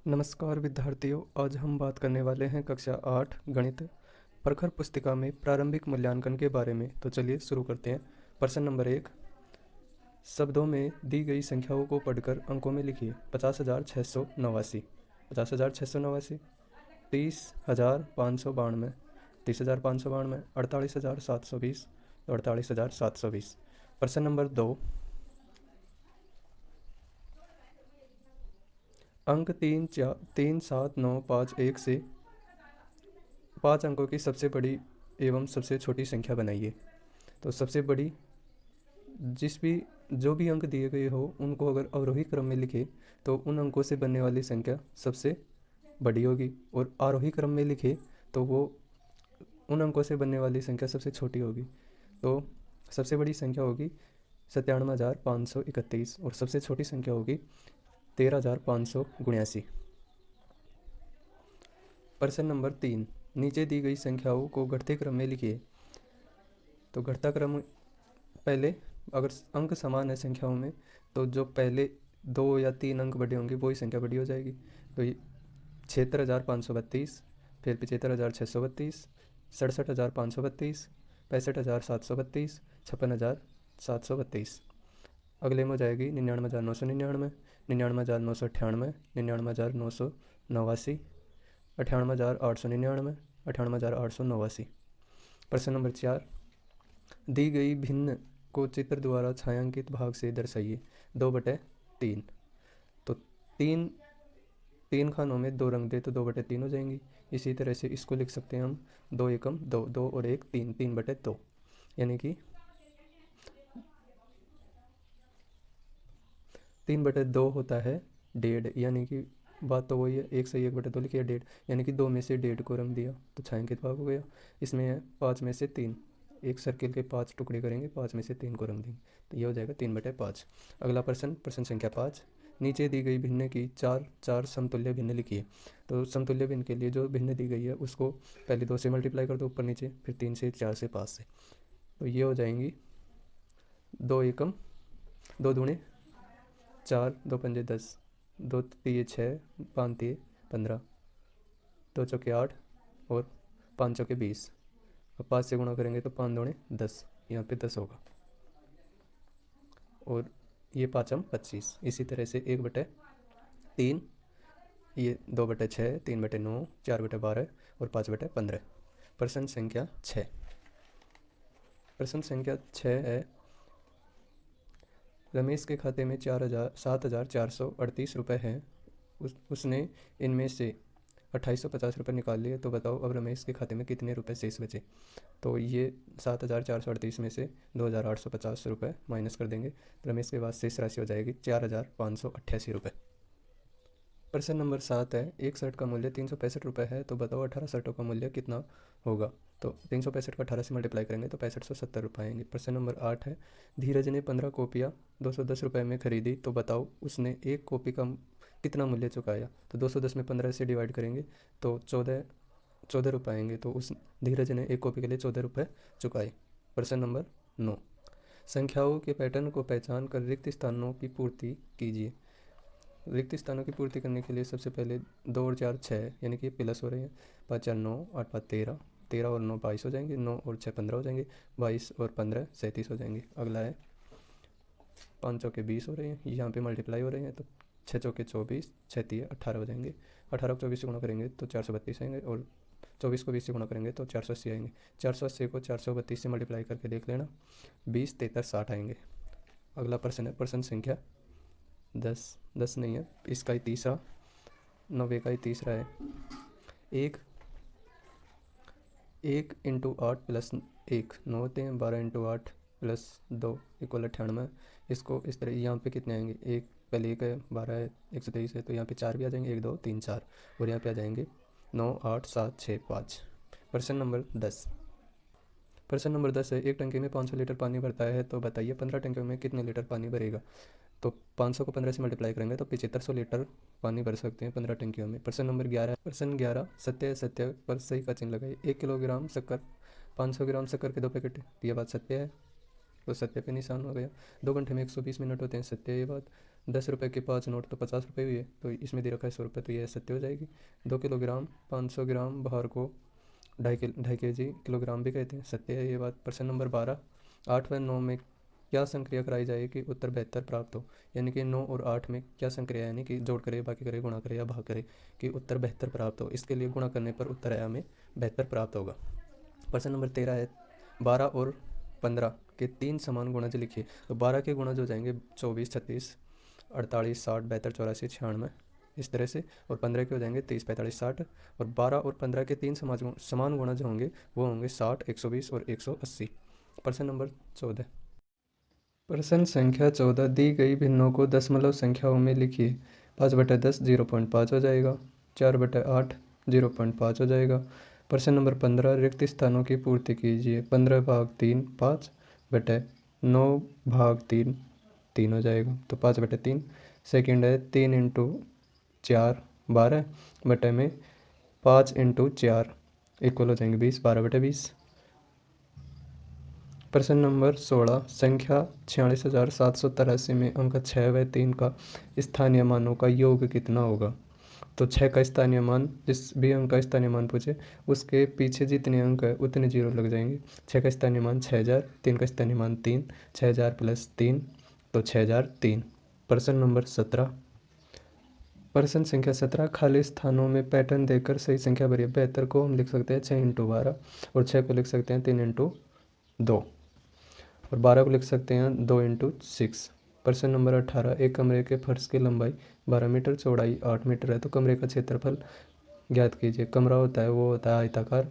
नमस्कार विद्यार्थियों, आज हम बात करने वाले हैं कक्षा 8 गणित प्रखर पुस्तिका में प्रारंभिक मूल्यांकन के बारे में। तो चलिए शुरू करते हैं। प्रश्न नंबर 1, शब्दों में दी गई संख्याओं को पढ़कर अंकों में लिखिए। 50,689, 50,689, 30,592, 30,592, 48,720, 48,720। प्रश्न नंबर 2, अंक 3,7,9,5,1 से 5 अंकों की सबसे बड़ी एवं सबसे छोटी संख्या बनाइए। तो सबसे बड़ी जो भी अंक दिए गए हो उनको अगर अवरोही क्रम में लिखे तो उन अंकों से बनने वाली संख्या सबसे बड़ी होगी, और आरोही क्रम में लिखे तो वो उन अंकों से बनने वाली संख्या सबसे छोटी होगी। तो सबसे बड़ी संख्या होगी 97,531 और सबसे छोटी संख्या होगी 13,579। प्रश्न नंबर 3, नीचे दी गई संख्याओं को घटते क्रम में लिखिए। तो घटता क्रम, पहले अगर अंक समान है संख्याओं में तो जो पहले 2 या 3 अंक बड़े होंगे वही संख्या बड़ी हो जाएगी। तो ये 76,532, फिर 75,632, 67,532, 65,732, 56,732। अगले में हो जाएगी 99,999, 99,998, 99,989, 98,899, 98,889। प्रश्न नंबर 4, दी गई भिन्न को चित्र द्वारा छायांकित भाग से दर्शाइए। 2/3। तो तीन खानों में 2 रंग दे तो 2/3 हो जाएंगी। इसी तरह से इसको लिख सकते हैं हम 2 एकम 2, 2 और 1 3, 3/2, यानी कि 3/2 होता है 1.5, यानी कि बात तो वही है, 1 से 1/2 लिखिए 1.5, यानी कि 2 में से 1.5 को रंग दिया तो छायांकित भाग हो गया। इसमें है 5 में से 3, एक सर्किल के 5 टुकड़े करेंगे, 5 में से 3 को रंग देंगे तो ये हो जाएगा 3/5। अगला प्रश्न संख्या 5, नीचे दी गई भिन्न की 4 समतुल्य भिन्न लिखिए। तो समतुल्य भिन्न के लिए जो भिन्न दी गई है उसको पहले 2 से मल्टीप्लाई कर दो ऊपर नीचे, फिर 3 से, 4 से, 5 से। तो ये हो जाएंगी 2 एकम 2 दूणे 4, 2 पंजे 10, 2 तिये 6, 5 तिये 15, 2 चौके 8 और 5 चौके 20। अब 5 से गुणा करेंगे तो 5 दूणे 10, यहाँ पे 10 होगा, और ये 5m 25। इसी तरह से 1/3, ये 2/6, 3/9, 4/12 और 5/15। प्रश्न संख्या 6, प्रश्न संख्या 6 है, रमेश के खाते में 7,438 रुपये हैं। उसने इनमें से 2,850 रुपये निकाल लिए। तो बताओ अब रमेश के खाते में कितने रुपए शेष बचे। तो ये 7,438 में से 2,850 रुपये माइनस कर देंगे, रमेश के पास शेष राशि हो जाएगी 4,588 रुपये। प्रश्न नंबर 7 है, एक शर्ट का मूल्य 365 रुपये है। तो बताओ 18 शर्टों का मूल्य कितना होगा। तो 365 को 18 से मल्टीप्लाई करेंगे तो 6570 रुपये आएंगे। प्रश्न नंबर 8 है, धीरज ने 15 कॉपियाँ 210 रुपये में खरीदी। तो बताओ उसने एक कॉपी का कितना मूल्य चुकाया। तो 210 में 15 से डिवाइड करेंगे तो 14 रुपये आएंगे। तो उस धीरज ने एक कॉपी के लिए 14 रुपये चुकाए। प्रश्न नंबर 9, संख्याओं के पैटर्न को पहचान कर रिक्त स्थानों की पूर्ति कीजिए। रिक्त स्थानों की पूर्ति करने के लिए सबसे पहले 2 और 4 6, यानी कि प्लस हो रहे हैं। 5 4 9, 8 5 13, 13 और 9 22 हो जाएंगे, 9 और 6 15 हो जाएंगे, 22 और 15 37 हो जाएंगे। अगला है 5 चौके 20 हो रहे हैं, यहाँ पे मल्टीप्लाई हो रहे हैं तो 6 चौके 24, 6 तिये 18 हो जाएंगे। 18 को 24 से गुणा करेंगे तो 432 आएंगे, और 24 को 20 से गुणा करेंगे तो 480 आएंगे। 480 को 432 से मल्टीप्लाई करके देख लेना, 20 73 60 आएंगे। अगला प्रश्न है प्रश्न संख्या 10 नहीं है, इसका ही तीसरा, 90 का ही तीसरा है। 1 इंटू 8 प्लस 1 9 होते हैं, 12 इंटू 8 प्लस 2 इक्वल 98। इसको इस तरह, यहाँ पे कितने आएंगे, एक पहले 1 है, 12 है, 123 है, तो यहाँ पे 4 भी आ जाएंगे, 1 2 3 4, और यहाँ पे आ जाएंगे 9 8 7 6 5। प्रश्न नंबर 10, प्रश्न नंबर 10 है, एक टंकी में 500 लीटर पानी भरता है। तो बताइए 15 टंकियों में कितने लीटर पानी भरेगा। तो 500 को 15 से मल्टीप्लाई करेंगे तो 7500 लीटर पानी भर सकते हैं 15 टंकियों में। प्रश्न नंबर 11, प्रश्न 11, सत्य सत्य पर सही का चिन्ह लगाइए। 1 किलोग्राम शक्कर 500 ग्राम शक्कर के 2 पैकेट, ये बात सत्य है तो सत्य पे निशान हो गया। 2 घंटे में 120 मिनट होते हैं, सत्य ये बात। ₹10 के 5 नोट तो ₹50 हुए, तो इसमें दे रखा है ₹100, तो ये सत्य हो जाएगी। 2 किलोग्राम 500 ग्राम भार को 2.5 kg किलोग्राम भी कहते हैं, सत्य है ये बात। प्रश्न नंबर 12, 8 व 9 में क्या संक्रिया कराई जाए कि उत्तर बेहतर प्राप्त हो। यानी कि 9 और 8 में क्या संक्रिया, यानी कि जोड़ करे, बाकी करे, गुणा करे या भाग करे कि उत्तर बेहतर प्राप्त हो। इसके लिए गुणा करने पर उत्तर हमें बेहतर प्राप्त होगा। प्रश्न नंबर 13 है, 12 और 15 के 3 समान गुणज लिखिए। तो 12 के गुणज हो जाएंगे 24, 36, 48, 60, 72, 84, 96 इस तरह से, और 15 के हो जाएंगे 30, 45, 60। और 12 और 15 के 3 समान गुणज होंगे, वो होंगे 60, 120 और 180। प्रश्न नंबर 14, प्रश्न संख्या 14, दी गई भिन्नों को दशमलव संख्याओं में लिखिए। 5/10 0.5 हो जाएगा, 4/8 0.5 हो जाएगा। प्रश्न नंबर 15, रिक्त स्थानों की पूर्ति कीजिए। 15/3 5/9/3 3 हो जाएगा, तो 5/3। सेकेंड है 3 × 4 12 बटे में 5 × 4 इक्वल हो जाएंगे 20, 12/20। प्रश्न नंबर 16, संख्या 46,783 में अंक 6 व 3 का स्थानीय मानों का योग कितना होगा। तो 6 का स्थानीय मान, जिस भी अंक का स्थानीय मान पूछे उसके पीछे जितने अंक है उतने जीरो लग जाएंगे। 6 का स्थानीय मान 6000, 3 का स्थानीय मान 3, 6000 + 3 तो 6003। प्रश्न नंबर 17, प्रश्न संख्या 17, खाली स्थानों में पैटर्न देकर सही संख्या भरिए। बेहतर को हम लिख सकते हैं 6 × 12 और 6 को लिख सकते हैं 3 × 2 और 12 को लिख सकते हैं 2 × 6। प्रश्न नंबर 18, एक कमरे के फर्श की लंबाई 12 मीटर, चौड़ाई 8 मीटर है, तो कमरे का क्षेत्रफल ज्ञात कीजिए। कमरा होता है वो होता है आयताकार,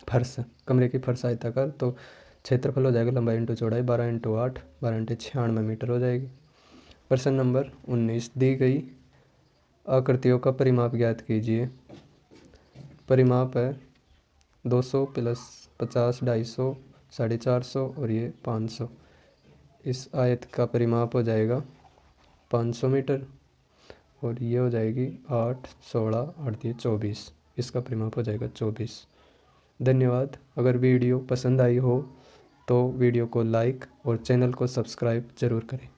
फर्श, कमरे की फर्श आयताकार, तो क्षेत्रफल हो जाएगा लंबाई × चौड़ाई 12 × 8 12 × 96 मीटर हो जाएगी। प्रश्न नंबर 19, दी गई आकृतियों का परिमाप ज्ञात कीजिए। परिमाप है 200 + 50 250 450 और ये 500। इस आयत का परिमाप हो जाएगा 500 मीटर और ये हो जाएगी 8 16 8 24, इसका परिमाप हो जाएगा 24। धन्यवाद। अगर वीडियो पसंद आई हो तो वीडियो को लाइक और चैनल को सब्सक्राइब ज़रूर करें।